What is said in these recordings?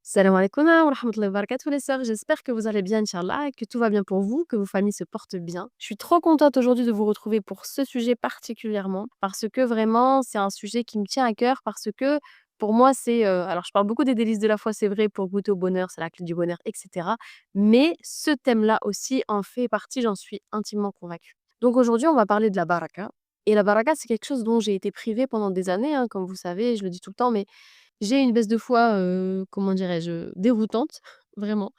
Salam alaikum wa rahmatullahi wa barakatuh les sœurs, j'espère que vous allez bien Inch'Allah et que tout va bien pour vous, que vos familles se portent bien. Je suis trop contente aujourd'hui de vous retrouver pour ce sujet particulièrement parce que vraiment c'est un sujet qui me tient à cœur parce que pour moi c'est alors je parle beaucoup des délices de la foi, c'est vrai pour goûter au bonheur, c'est la clé du bonheur, etc. Mais ce thème-là aussi en fait partie, j'en suis intimement convaincue. Donc aujourd'hui on va parler de la baraka. Et la baraka, c'est quelque chose dont j'ai été privée pendant des années, hein, comme vous savez, je le dis tout le temps, mais j'ai une baisse de foi, comment dirais-je? Déroutante, vraiment,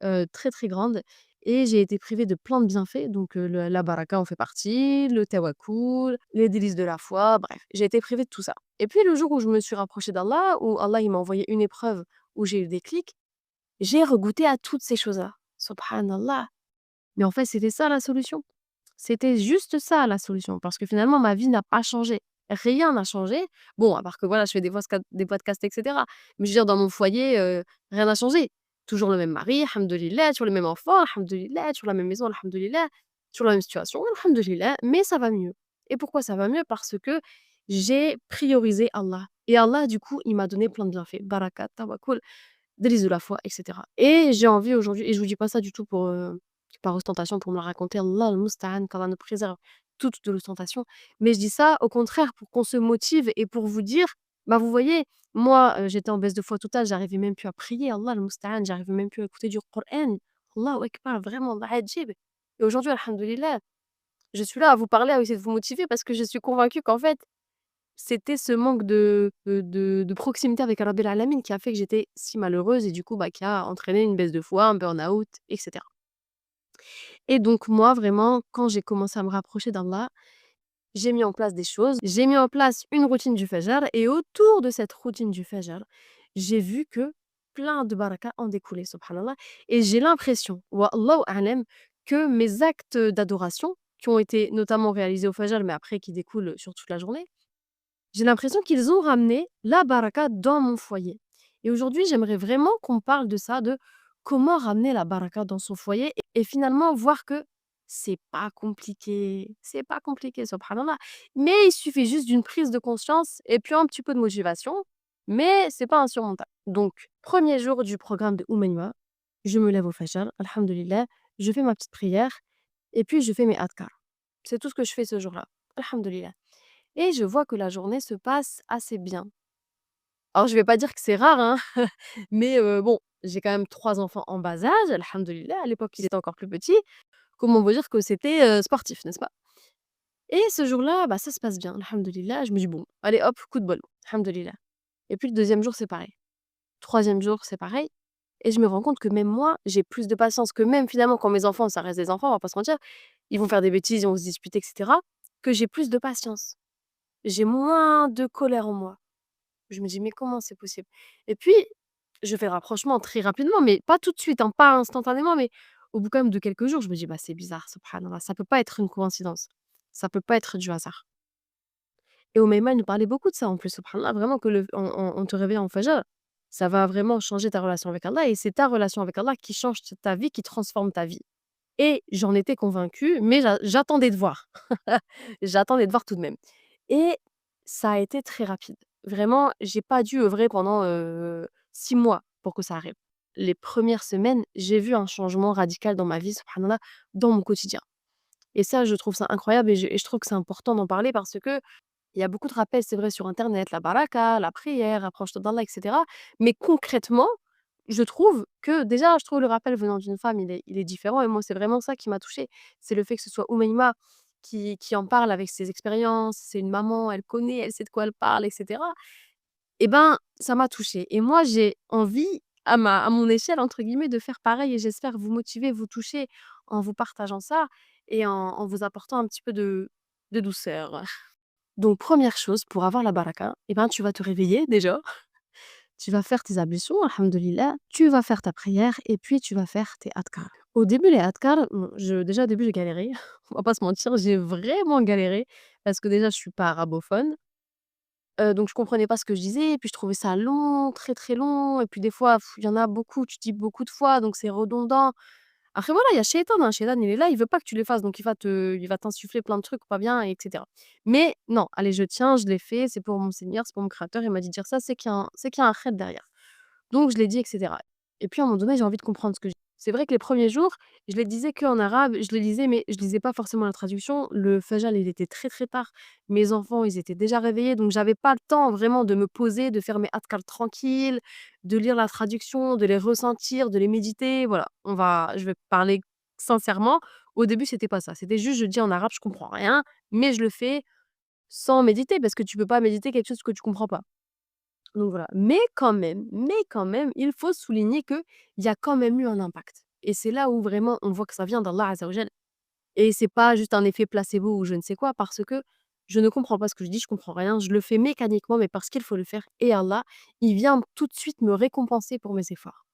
très, très grande et j'ai été privée de plein de bienfaits donc le la baraka en fait partie, le tawakkul, les délices de la foi, bref, j'ai été privée de tout ça et puis le jour où je me suis rapprochée d'Allah, où Allah il m'a envoyé une épreuve, où j'ai eu le déclic, j'ai regoûté à toutes ces choses-là. Subhanallah! Mais en fait, c'était ça la solution. C'était juste ça la solution, parce que finalement ma vie n'a pas changé. Rien n'a changé. Bon, à part que voilà, je fais des podcasts et cetera. Mais je veux dire dans mon foyer, rien n'a changé. Toujours le même mari, alhamdoulilah, toujours les mêmes enfants, alhamdoulilah, toujours la même maison, alhamdoulilah, toujours la même situation, alhamdoulilah, mais ça va mieux. Et pourquoi ça va mieux? Parce que j'ai priorisé Allah et Allah du coup, il m'a donné plein de bienfaits. Barakat, tawakkul, délices de la foi et cetera et j'ai envie aujourd'hui et je vous dis pas ça du tout pour, par ostentation pour me la raconter, Allah al-Moustaan, qu'Allah nous préserve toutes de l'ostentation. Mais je dis ça au contraire pour qu'on se motive et pour vous dire, bah, vous voyez, moi, j'étais en baisse de foi totale, j'arrivais même plus à prier, Allah al-Moustaan, j'arrivais même plus à écouter du Coran. Allahu Akbar, vraiment, adjib et aujourd'hui, alhamdoulilah, je suis là à vous parler, à essayer de vous motiver parce que je suis convaincue qu'en fait, c'était ce manque de proximité avec Rabbil Alamin qui a fait que j'étais si malheureuse et du coup, bah, qui a entraîné une baisse de foi, un burn-out et cetera. Et donc moi, vraiment, quand j'ai commencé à me rapprocher d'Allah, j'ai mis en place des choses. J'ai mis en place une routine du fajr et autour de cette routine du fajr, j'ai vu que plein de barakas en découlaient, subhanallah et j'ai l'impression, wa Allahu a'lam, que mes actes d'adoration, qui ont été notamment réalisés au fajr, mais après qui découlent sur toute la journée, j'ai l'impression qu'ils ont ramené la baraka dans mon foyer. Et aujourd'hui, j'aimerais vraiment qu'on parle de ça, de comment ramener la baraka dans son foyer et finalement voir que c'est pas compliqué, subhanallah. Mais il suffit juste d'une prise de conscience et puis un petit peu de motivation, mais c'est pas insurmontable. Donc, premier jour du programme de Oumaima, je me lève au fajr, alhamdulillah, je fais ma petite prière et puis je fais mes adkar. C'est tout ce que je fais ce jour-là, alhamdulillah. Et je vois que la journée se passe assez bien. Alors je vais pas dire que c'est rare, hein, mais bon, j'ai quand même 3 enfants en bas âge, alhamdoulilah. À l'époque, ils étaient encore plus petits. Comment vous dire que c'était, sportif, n'est-ce pas? Et ce jour-là, bah, ça se passe bien, alhamdoulilah. Je me dis: «Bon, allez hop, coup de bol, alhamdoulilah» et puis le deuxième jour, c'est pareil. Troisième jour, c'est pareil et je me rends compte que même moi, j'ai plus de patience que même finalement quand mes enfants, ça reste des enfants, on va pas se mentir, ils vont faire des bêtises, ils vont se disputer et cetera, que j'ai plus de patience. J'ai moins de colère en moi. Je me dis: «Mais comment c'est possible?» et puis, je fais le rapprochement très rapidement, mais pas tout de suite, hein, pas instantanément, mais au bout quand même de quelques jours, je me dis: «Bah, c'est bizarre, subhanallah, ça peut pas être une coïncidence. Ça peut pas être du hasard» et Homaima, il nous parlait beaucoup de ça en plus, subhanallah, vraiment que le en te réveillant en fajr, ça va vraiment changer ta relation avec Allah et c'est ta relation avec Allah qui change ta vie, qui transforme ta vie et j'en étais convaincue, mais j'attendais de voir. J'attendais de voir tout de même et ça a été très rapide. Vraiment, j'ai pas dû œuvrer pendant, 6 mois pour que ça arrive. Les premières semaines, j'ai vu un changement radical dans ma vie, subhanallah, dans mon quotidien et ça, je trouve ça incroyable et je trouve que c'est important d'en parler parce que il y a beaucoup de rappels, c'est vrai, sur internet, la baraka, la prière, rapproche-toi d'Allah et cetera. Mais concrètement, je trouve que déjà, je trouve le rappel venant d'une femme, il est différent et moi, c'est vraiment ça qui m'a touchée. C'est le fait que ce soit Oumaima qui en parle avec ses expériences, c'est une maman, elle connaît, elle sait de quoi elle parle et cetera et ben, ça m'a touchée et moi, j'ai envie à mon échelle, entre guillemets, de faire pareil et j'espère vous motiver, vous toucher en vous partageant ça et en vous apportant un petit peu de douceur. Donc première chose, pour avoir la baraka, eh ben, tu vas te réveiller déjà, tu vas faire tes ablutions, alhamdoulilah, tu vas faire ta prière et puis tu vas faire tes adkar. Au début, les adkar, déjà au début, j'ai galéré, on va pas se mentir, j'ai vraiment galéré parce que déjà, je suis pas arabophone, donc je comprenais pas ce que je disais et puis je trouvais ça long, très, très long et puis des fois, il y en a beaucoup, tu dis beaucoup de fois donc c'est redondant. Après voilà, il y a Shaitan, hein, Shaitan il est là, il veut pas que tu les fasses, donc il va t'insuffler plein de trucs pas bien et cetera. Mais non, allez, je tiens, je l'ai fait, c'est pour mon Seigneur, c'est pour mon créateur, il m'a dit de dire ça, c'est qu'il y a un khair derrière. Donc je l'ai dit et cetera et puis à un moment donné, j'ai envie de comprendre ce que je dis. C'est vrai que les premiers jours, je les disais qu'en arabe, je les lisais, mais je lisais pas forcément la traduction. Le fajr, il était très, très tard. Mes enfants, ils étaient déjà réveillés, donc j'avais pas le temps vraiment de me poser, de faire mes adhkar tranquilles, de lire la traduction, de les ressentir, de les méditer. Voilà, je vais parler sincèrement. Au début, c'était pas ça. C'était juste, je dis en arabe, je comprends rien, mais je le fais sans méditer parce que tu peux pas méditer quelque chose que tu comprends pas. Donc voilà. Mais quand même, il faut souligner qu'il y a quand même eu un impact et c'est là où vraiment on voit que ça vient d'Allah Azza wa Jal et c'est pas juste un effet placebo ou je ne sais quoi parce que je ne comprends pas ce que je dis, je comprends rien, je le fais mécaniquement mais parce qu'il faut le faire et Allah, il vient tout de suite me récompenser pour mes efforts.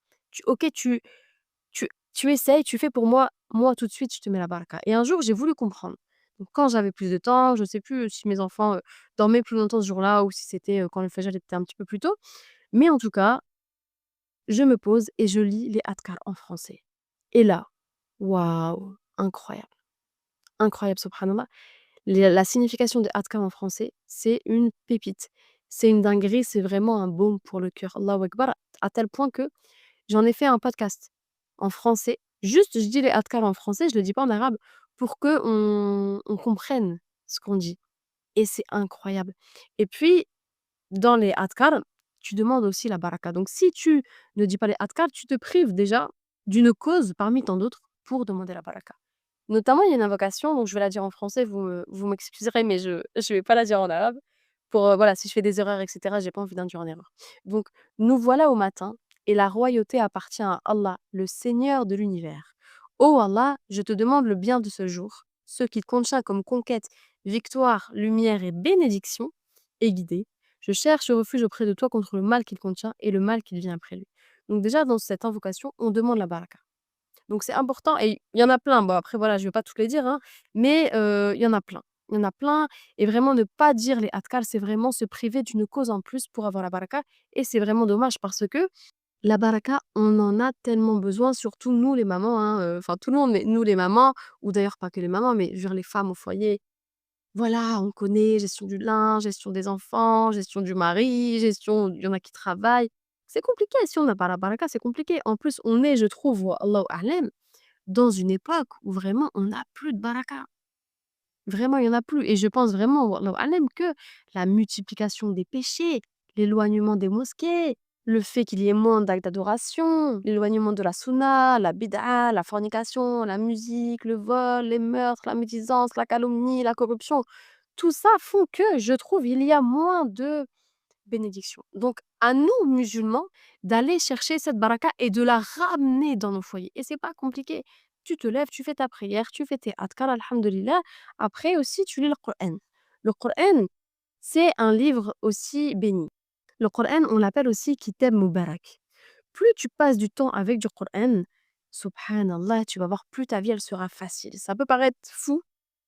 OK, tu essayes, tu fais pour moi, moi tout de suite je te mets la baraka et un jour j'ai voulu comprendre. Donc quand j'avais plus de temps, je sais plus si mes enfants, dormaient plus longtemps ce jour-là ou si c'était, quand le fajr était un petit peu plus tôt, mais en tout cas, je me pose et je lis les adhkar en français. Et là, waouh, incroyable, incroyable, subhanallah. La signification des adhkar en français, c'est une pépite. C'est une dinguerie, c'est vraiment un baume pour le cœur. Allahu Akbar, à tel point que j'en ai fait un podcast en français. Juste, je dis les adhkar en français, je le dis pas en arabe, pour qu'on comprenne ce qu'on dit. Et c'est incroyable. Et puis, dans les adhkar, tu demandes aussi la baraka. Donc si tu ne dis pas les adhkar, tu te prives déjà d'une cause parmi tant d'autres pour demander la baraka. Notamment, il y a une invocation, donc je vais la dire en français, vous m'excuserez, mais je vais pas la dire en arabe pour, voilà, si je fais des erreurs et cetera, j'ai pas envie d'induire en erreur. Donc: «Nous voilà au matin et la royauté appartient à Allah, le Seigneur de l'univers. Ô Allah, je te demande le bien de ce jour, ce qu'il contient comme conquête, victoire, lumière et bénédiction et guidée. Je cherche refuge auprès de toi contre le mal qu'il contient et le mal qu'il vient après lui». Donc déjà, dans cette invocation, on demande la baraka. Donc c'est important et il y en a plein. Bon après voilà, je vais pas toutes les dire, hein, mais il y en a plein. Il y en a plein et vraiment ne pas dire les adhkar, c'est vraiment se priver d'une cause en plus pour avoir la baraka et c'est vraiment dommage parce que la baraka, on en a tellement besoin, surtout nous les mamans, hein, enfin tout le monde, mais nous les mamans ou d'ailleurs pas que les mamans, mais je veux dire les femmes au foyer. Voilà, on connaît gestion du linge, gestion des enfants, gestion du mari, gestion il y en a qui travaillent. C'est compliqué, si on n'a pas la baraka, c'est compliqué. En plus, on est, je trouve, wallahu a'lam, dans une époque où vraiment on n'a plus de baraka. Vraiment, il y en a plus et je pense vraiment, wallahu a'lam, que la multiplication des péchés, l'éloignement des mosquées, le fait qu'il y ait moins d'actes d'adoration, l'éloignement de la sunna, la bid'a, la fornication, la musique, le vol, les meurtres, la médisance, la calomnie, la corruption, tout ça font que, je trouve, il y a moins de bénédiction. Donc, à nous, musulmans, d'aller chercher cette baraka et de la ramener dans nos foyers. Et c'est pas compliqué. Tu te lèves, tu fais ta prière, tu fais tes adhkar, alhamdulillah. Après aussi, tu lis le Coran. Le Coran, c'est un livre aussi béni. Le Coran, on l'appelle aussi Kitab Mubarak. Plus tu passes du temps avec du Coran, subhanallah, tu vas voir, plus ta vie, elle sera facile. Ça peut paraître fou,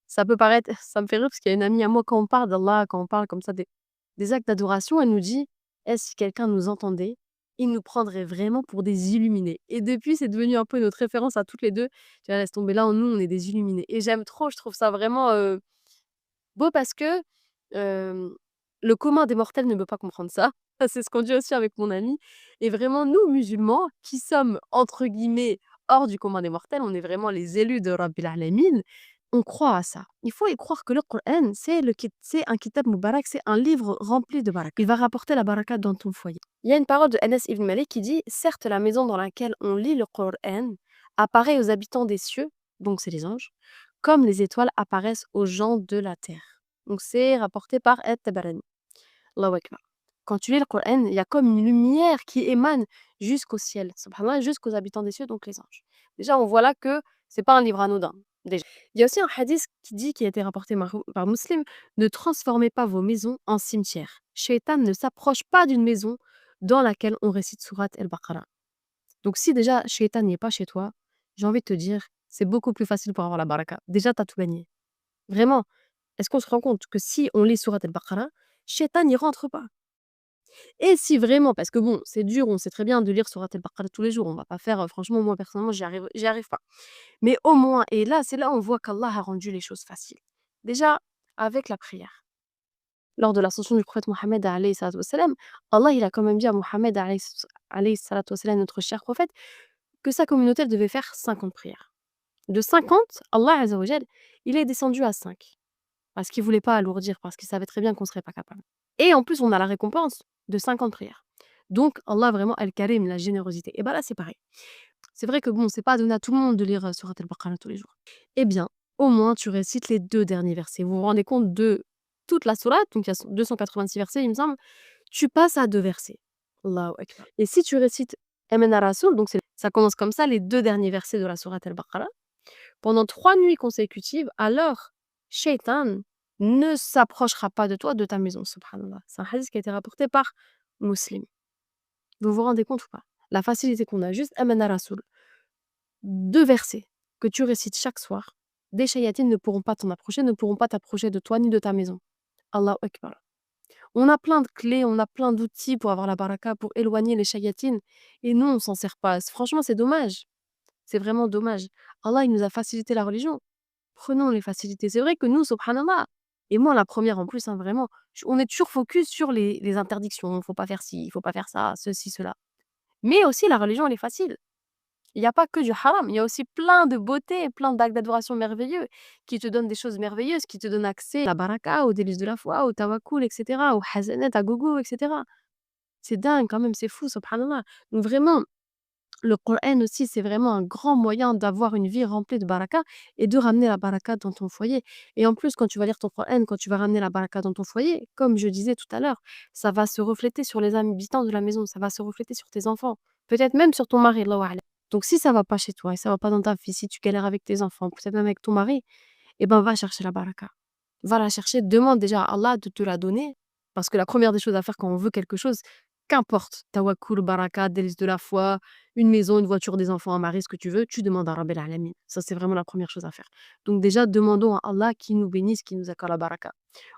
ça me fait rire parce qu'il y a une amie à moi, quand on parle d'Allah, quand on parle comme ça des actes d'adoration, elle nous dit: «Eh, si quelqu'un nous entendait, il nous prendrait vraiment pour des illuminés» et depuis, c'est devenu un peu notre référence à toutes les 2. Tu vois, laisse tomber, là, nous, on est des illuminés et j'aime trop, je trouve ça vraiment, beau parce que, hem, le commun des mortels ne peut pas comprendre ça. C'est ce qu'on dit aussi avec mon amie et vraiment nous, musulmans, qui sommes entre guillemets «hors du commun des mortels», on est vraiment les élus de Rabbil Alamin, on croit à ça. Il faut y croire que le Coran, c'est un kitab mubarak, c'est un livre rempli de baraka. Il va rapporter la baraka dans ton foyer. Il y a une parole de Anas ibn Malik qui dit: «Certes, la maison dans laquelle on lit le Coran apparaît aux habitants des cieux», donc c'est les anges, «comme les étoiles apparaissent aux gens de la terre». Donc c'est rapporté par At-Tabarani. Allahu Akbar. Quand tu lis le Coran, il y a comme une lumière qui émane jusqu'au ciel, subhanallah, jusqu'aux habitants des cieux, donc les anges. Déjà, on voit là que c'est pas un livre anodin, déjà. Il y a aussi un hadith qui dit, qui a été rapporté par Muslim: «Ne transformez pas vos maisons en cimetières. Shaitan ne s'approche pas d'une maison dans laquelle on récite sourate El-Baqarah». Donc si déjà Shaitan n'est pas chez toi, j'ai envie de te dire, c'est beaucoup plus facile pour avoir la baraka. Déjà, tu as tout gagné. Vraiment. Est-ce qu'on se rend compte que si on lit sourate El-Baqarah, Shaitan n'y rentre pas? Et si vraiment, parce que bon, c'est dur, on sait très bien de lire sourate El-Baqarah tous les jours, on va pas faire, franchement, moi personnellement, j'y arrive pas. Mais au moins, et là, c'est là on voit qu'Allah a rendu les choses faciles. Déjà, avec la prière. Lors de l'ascension du prophète Mohammed alayhi salatu wassalam, Allah il a quand même dit à Mohammed alayhi salatu wassalam, notre cher prophète, que sa communauté elle devait faire 50 prières. De 50, Allah azza wa jal, il est descendu à 5. Parce qu'il voulait pas alourdir, parce qu'il savait très bien qu'on serait pas capable. Et en plus, on a la récompense de 50 prières. Donc Allah vraiment Al-Karim, la générosité. Et bah là, c'est pareil. C'est vrai que bon, c'est pas donné à tout le monde de lire Surat al-Baqarah tous les jours. Eh bien, au moins tu récites les 2 derniers versets. Vous vous rendez compte de toute la sourate, donc il y a 286 versets, il me semble, tu passes à 2 versets. Allahu Akbar. Et si tu récites Amana Rasoul, donc ça commence comme ça, les 2 derniers versets de la sourate al-Baqarah, pendant 3 nuits consécutives, alors Shaitan ne s'approchera pas de toi, de ta maison, subhanallah. C'est un hadith qui a été rapporté par Muslim. Vous vous rendez compte ou pas? La facilité qu'on a, juste Amana Rasoul. 2 versets que tu récites chaque soir, des shayatines ne pourront pas t'en approcher, ne pourront pas t'approcher de toi ni de ta maison. Allahu Akbar. On a plein de clés, on a plein d'outils pour avoir la baraka, pour éloigner les shayatines, et nous, on s'en sert pas. Franchement, c'est dommage. C'est vraiment dommage. Allah, il nous a facilité la religion. Prenons les facilités. C'est vrai que nous, subhanallah, et moi la première en plus, hein, vraiment, on est toujours focus sur les interdictions. Il faut pas faire ci, il faut pas faire ça, ceci, cela. Mais aussi, la religion, elle est facile. Il n'y a pas que du haram, il y a aussi plein de beauté, plein d'actes d'adoration merveilleux qui te donnent des choses merveilleuses, qui te donnent accès à la baraka, aux délices de la foi, au tawakkul, et cetera, au hazanet, à gogo, et cetera. C'est dingue quand même, c'est fou, subhanallah. Donc vraiment, le Coran aussi, c'est vraiment un grand moyen d'avoir une vie remplie de baraka et de ramener la baraka dans ton foyer. Et en plus, quand tu vas lire ton Coran, quand tu vas ramener la baraka dans ton foyer, comme je disais tout à l'heure, ça va se refléter sur les habitants de la maison, ça va se refléter sur tes enfants, peut-être même sur ton mari, Allahu a'lam. Donc si ça va pas chez toi et ça va pas dans ta vie, si tu galères avec tes enfants, peut-être même avec ton mari, eh ben va chercher la baraka. Va la chercher, demande déjà à Allah de te la donner. Parce que la première des choses à faire quand on veut quelque chose, qu'importe, tawakkul, baraka, délice de la foi, une maison, une voiture, des enfants, un mari, ce que tu veux, tu demandes à Rabbil Alamin. Ça, c'est vraiment la première chose à faire. Donc déjà, demandons à Allah qui nous bénisse, qui nous accorde la baraka.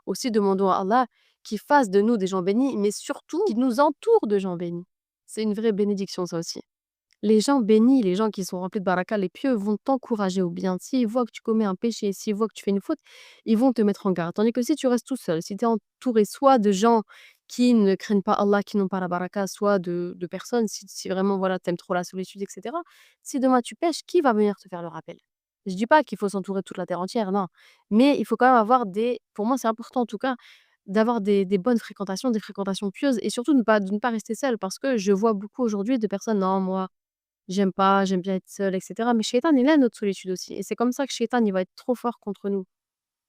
Aussi, demandons à Allah qui fasse de nous des gens bénis, mais surtout qui nous entoure de gens bénis. C'est une vraie bénédiction, ça aussi. Les gens bénis, les gens qui sont remplis de baraka, les pieux, vont t'encourager au bien. S'ils voient que tu commets un péché, s'ils voient que tu fais une faute, ils vont te mettre en garde. Tandis que si tu restes tout seul, si tu es entouré soit de gens qui ne craignent pas Allah, qui n'ont pas la baraka, soit de personnes, si vraiment voilà, tu aimes trop la solitude, etc. Si demain tu pêches, qui va venir te faire le rappel? Je dis pas qu'il faut s'entourer de toute la terre entière, non. Mais il faut quand même avoir des. Pour moi, c'est important en tout cas d'avoir des bonnes fréquentations, des fréquentations pieuses et surtout de ne pas rester seul parce que je vois beaucoup aujourd'hui de personnes, non, moi, j'aime pas, j'aime bien être seule et cetera. Mais Shaitan, il a notre solitude aussi et c'est comme ça que Shaitan, il va être trop fort contre nous.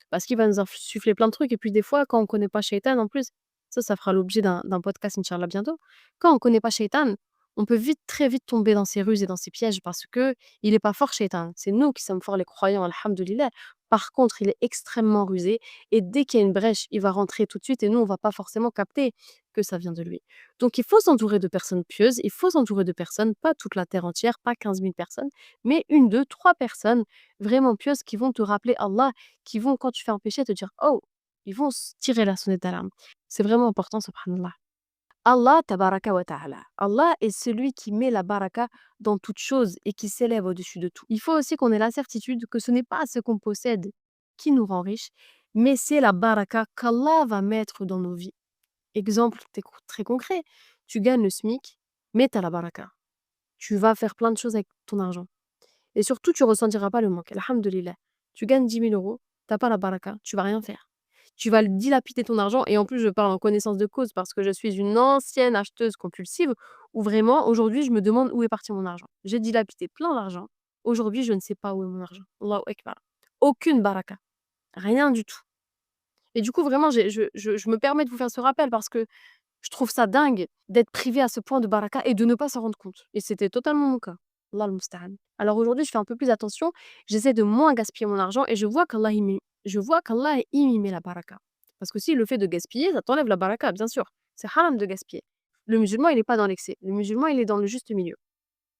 Parce qu'il va nous insuffler plein de trucs et puis des fois, quand on connaît pas Shaitan en plus, ça fera l'objet d'un podcast inch'Allah bientôt. Quand on connaît pas Shaitan, on peut vite, très vite tomber dans ses ruses et dans ses pièges parce que il est pas fort Shaitan. C'est nous qui sommes forts les croyants, alhamdoulilah. Par contre, il est extrêmement rusé et dès qu'il y a une brèche, il va rentrer tout de suite et nous, on va pas forcément capter que ça vient de lui. Donc il faut s'entourer de personnes pieuses, il faut s'entourer de personnes, pas toute la terre entière, pas 15 000 personnes, mais une, deux, trois personnes vraiment pieuses qui vont te rappeler Allah, qui vont, quand tu fais un péché, te dire oh, ils vont tirer la sonnette d'alarme. C'est vraiment important, subhanallah. Allah tabaraka wa ta'ala. Allah est celui qui met la baraka dans toute chose et qui s'élève au-dessus de tout. Il faut aussi qu'on ait la certitude que ce n'est pas ce qu'on possède qui nous rend riches, mais c'est la baraka qu'Allah va mettre dans nos vies. Exemple très concret, tu gagnes le SMIC, mais tu as la baraka. Tu vas faire plein de choses avec ton argent. Et surtout, tu ressentiras pas le manque. Alhamdulillah. Tu gagnes 10 000 euros, t'as pas la baraka, tu vas rien faire. Tu vas le dilapider ton argent. Et en plus, je parle en connaissance de cause parce que je suis une ancienne acheteuse compulsive où vraiment, aujourd'hui, je me demande où est parti mon argent. J'ai dilapidé plein d'argent. Aujourd'hui, je ne sais pas où est mon argent. Allahu Akbar. Aucune baraka. Rien du tout. Et du coup, vraiment, je me permets de vous faire ce rappel parce que je trouve ça dingue d'être privé à ce point de baraka et de ne pas s'en rendre compte. Et c'était totalement mon cas. Allah al-musta'an. Alors aujourd'hui, je fais un peu plus attention. J'essaie de moins gaspiller mon argent et je vois qu'Allah, il y met la baraka. Parce que si le fait de gaspiller, ça t'enlève la baraka, bien sûr. C'est haram de gaspiller. Le musulman, il n'est pas dans l'excès. Le musulman, il est dans le juste milieu.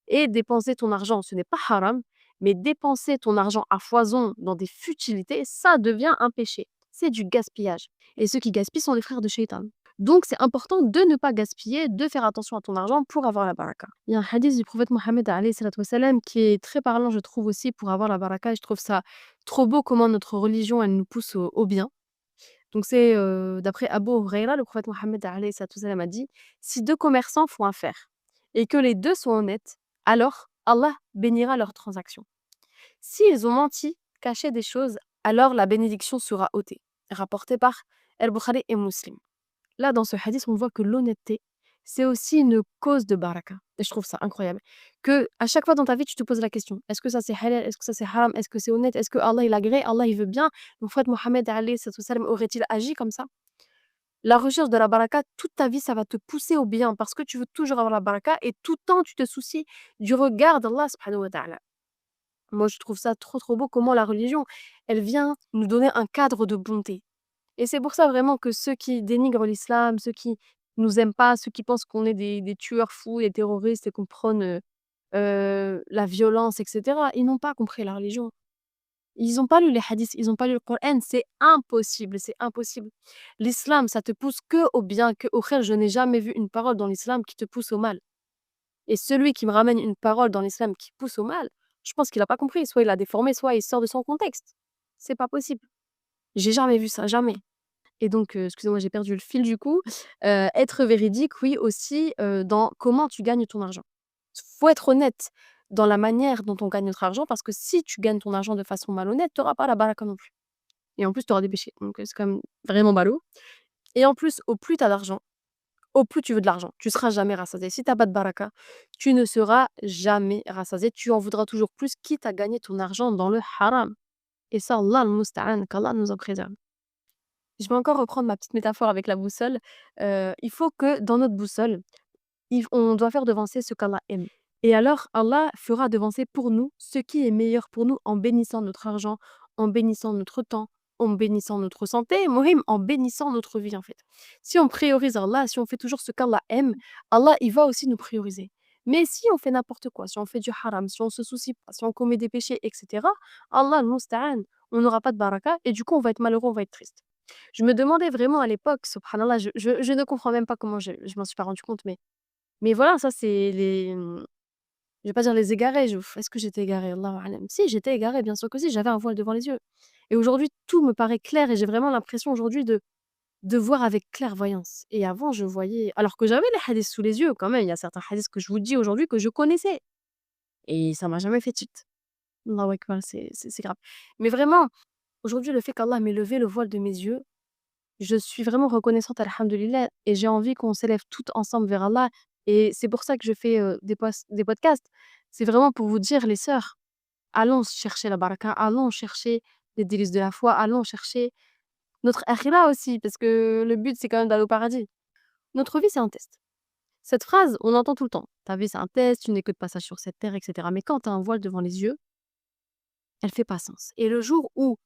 Et dépenser ton argent, ce n'est pas haram, mais dépenser ton argent à foison dans des futilités, ça devient un péché. C'est du gaspillage. Et ceux qui gaspillent sont les frères de Shaitan. Donc, c'est important de ne pas gaspiller, de faire attention à ton argent pour avoir la baraka. Il y a un hadith du prophète Mohammed alayhi salatu wassalam, qui est très parlant, je trouve aussi, pour avoir la baraka. Je trouve ça trop beau comment notre religion, elle nous pousse au bien. Donc c'est, d'après Abu Huraira, le prophète Mohammed alayhi salatu wassalam a dit: «Si 2 commerçants font affaire et que les 2 sont honnêtes, alors Allah bénira leur transaction. S'ils ont menti, caché des choses, alors la bénédiction sera ôtée». Rapporté par Al-Bukhari et Muslim. Là, dans ce hadith, on voit que l'honnêteté, c'est aussi une cause de baraka. Et je trouve ça incroyable. Que à chaque fois dans ta vie, tu te poses la question: est-ce que ça c'est halal? Est-ce que ça c'est haram? Est-ce que c'est honnête? Est-ce que Allah il agrée? Allah il veut bien? Le prophète Mohammed alayhi salatu wassalam aurait-il agi comme ça? La recherche de la baraka, toute ta vie, ça va te pousser au bien parce que tu veux toujours avoir la baraka et tout le temps, tu te soucies du regard d'Allah subhanahu wa ta'ala. Moi, je trouve ça trop, trop beau comment la religion, elle vient nous donner un cadre de bonté. Et c'est pour ça vraiment que ceux qui dénigrent l'islam, ceux qui nous aiment pas, ceux qui pensent qu'on est des tueurs fous, des terroristes et qu'on prône, la violence et cetera, ils n'ont pas compris la religion. Ils ont pas lu les hadiths, ils ont pas lu le Coran, c'est impossible, c'est impossible. L'islam, ça te pousse que au bien, que au khair. Je n'ai jamais vu une parole dans l'islam qui te pousse au mal. Et celui qui me ramène une parole dans l'islam qui pousse au mal, je pense qu'il a pas compris. Soit il a déformé, soit il sort de son contexte. C'est pas possible. J'ai jamais vu ça, jamais. Et donc, excusez-moi, j'ai perdu le fil du coup. Être véridique, oui, aussi, dans comment tu gagnes ton argent. Faut être honnête dans la manière dont on gagne notre argent parce que si tu gagnes ton argent de façon malhonnête, tu auras pas la baraka non plus et en plus, tu auras des péchés donc c'est quand même vraiment ballot et en plus, au plus tu as d'argent, au plus tu veux de l'argent. Tu seras jamais rassasié. Si tu as pas de baraka, tu ne seras jamais rassasié. Tu en voudras toujours plus, quitte à gagner ton argent dans le haram et ça, Allah al-mousta'an, qu'Allah nous en préserve. Je vais encore reprendre ma petite métaphore avec la boussole. Il faut que dans notre boussole, on doit faire devancer ce qu'Allah aime. Et alors, Allah fera devancer pour nous ce qui est meilleur pour nous en bénissant notre argent, en bénissant notre temps, en bénissant notre santé, mohim, en bénissant notre vie en fait. Si on priorise Allah, si on fait toujours ce qu'Allah aime, Allah il va aussi nous prioriser. Mais si on fait n'importe quoi, si on fait du haram, si on se soucie pas, si on commet des péchés, etc., Allah al-Musta'an, on n'aura pas de baraka et du coup on va être malheureux, on va être triste. Je me demandais vraiment à l'époque, subhanallah, je ne comprends même pas comment je m'en suis pas rendu compte, mais voilà, ça c'est les, je vais pas dire les égarés, est-ce que j'étais égarée? Allahu a'lam. Si, j'étais égarée, bien sûr que si, j'avais un voile devant les yeux et aujourd'hui, tout me paraît clair et j'ai vraiment l'impression aujourd'hui de voir avec clairvoyance et avant, je voyais alors que j'avais les hadiths sous les yeux quand même, il y a certains hadiths que je vous dis aujourd'hui que je connaissais et ça m'a jamais fait tilt. Allahu akbar, c'est grave. Mais vraiment, aujourd'hui, le fait qu'Allah m'ait levé le voile de mes yeux, je suis vraiment reconnaissante, alhamdoulilah et j'ai envie qu'on s'élève toutes ensemble vers Allah et c'est pour ça que je fais, des podcasts. C'est vraiment pour vous dire les sœurs, allons chercher la baraka, allons chercher les délices de la foi, allons chercher notre akhira aussi parce que le but, c'est quand même d'aller au paradis. Notre vie, c'est un test. Cette phrase, on l'entend tout le temps. Ta vie, c'est un test, tu n'es que de passage sur cette terre et cetera. Mais quand tu as un voile devant les yeux, elle fait pas sens et le jour où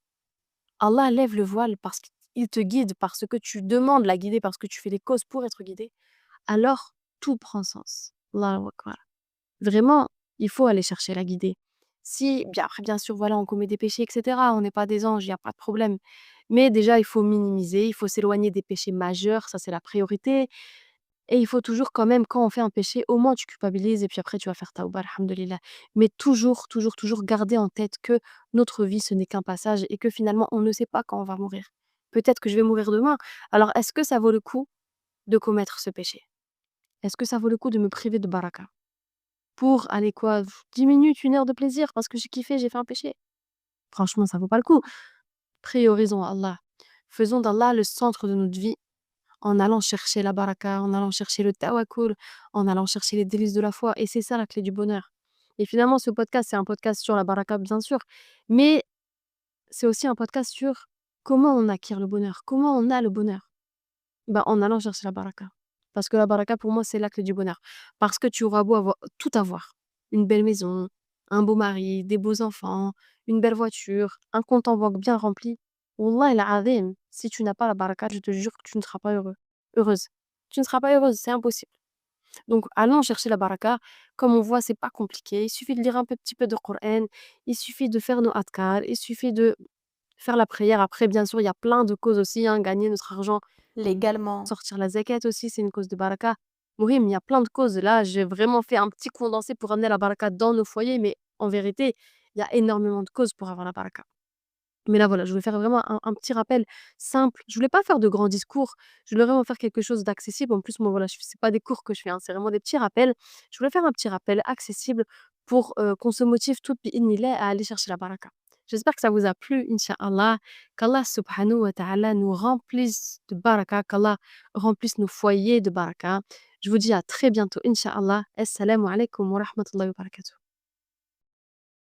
Allah lève le voile parce qu'il te guide, parce que tu demandes la guider, parce que tu fais les causes pour être guidé, alors tout prend sens. Allahu akbar. Vraiment, il faut aller chercher la guider. Si, bien après, bien sûr, voilà, on commet des péchés, etc. On n'est pas des anges, il n'y a pas de problème. Mais déjà, il faut minimiser, il faut s'éloigner des péchés majeurs, ça c'est la priorité. Et il faut toujours quand même, quand on fait un péché, au moins tu culpabilises et puis après tu vas faire tawba, alhamdoulilah. Mais toujours, toujours, toujours garder en tête que notre vie, ce n'est qu'un passage et que finalement, on ne sait pas quand on va mourir. Peut-être que je vais mourir demain. Alors, est-ce que ça vaut le coup de commettre ce péché? Est-ce que ça vaut le coup de me priver de baraka? Pour aller quoi? 10 minutes, 1 heure de plaisir parce que j'ai kiffé, j'ai fait un péché? Franchement, ça vaut pas le coup. Priorisons Allah. Faisons d'Allah le centre de notre vie en allant chercher la baraka, en allant chercher le tawakkul, en allant chercher les délices de la foi et c'est ça la clé du bonheur. Et finalement, ce podcast, c'est un podcast sur la baraka, bien sûr, mais c'est aussi un podcast sur comment on acquiert le bonheur, comment on a le bonheur. Bah, en allant chercher la baraka. Parce que la baraka, pour moi, c'est la clé du bonheur. Parce que tu auras beau avoir tout avoir, une belle maison, un beau mari, des beaux enfants, une belle voiture, un compte en banque bien rempli. Wallah al-azim, si tu n'as pas la baraka, je te jure que tu ne seras pas heureuse. Tu ne seras pas heureuse, c'est impossible. Donc, allons chercher la baraka. Comme on voit, c'est pas compliqué. Il suffit de lire un petit peu de Coran. Il suffit de faire nos adkar. Il suffit de faire la prière. Après, bien sûr, il y a plein de causes aussi, hein. Gagner notre argent légalement. Sortir la zakat aussi, c'est une cause de baraka. Mouhim, il y a plein de causes. Là, j'ai vraiment fait un petit condensé pour amener la baraka dans nos foyers, mais en vérité, il y a énormément de causes pour avoir la baraka. Mais là, voilà, je voulais faire vraiment un petit rappel simple. Je voulais pas faire de grands discours, je voulais vraiment faire quelque chose d'accessible. En plus, moi, voilà, je c'est pas des cours que je fais, hein, c'est vraiment des petits rappels. Je voulais faire un petit rappel accessible pour, qu'on se motive toutes bi-idhnillah à aller chercher la baraka. J'espère que ça vous a plu, inch'Allah, qu'Allah subhanahu wa ta'ala nous remplisse de baraka, qu'Allah remplisse nos foyers de baraka. Je vous dis à très bientôt, inch'Allah. Assalamu alaikum wa rahmatullahi wa barakatuh.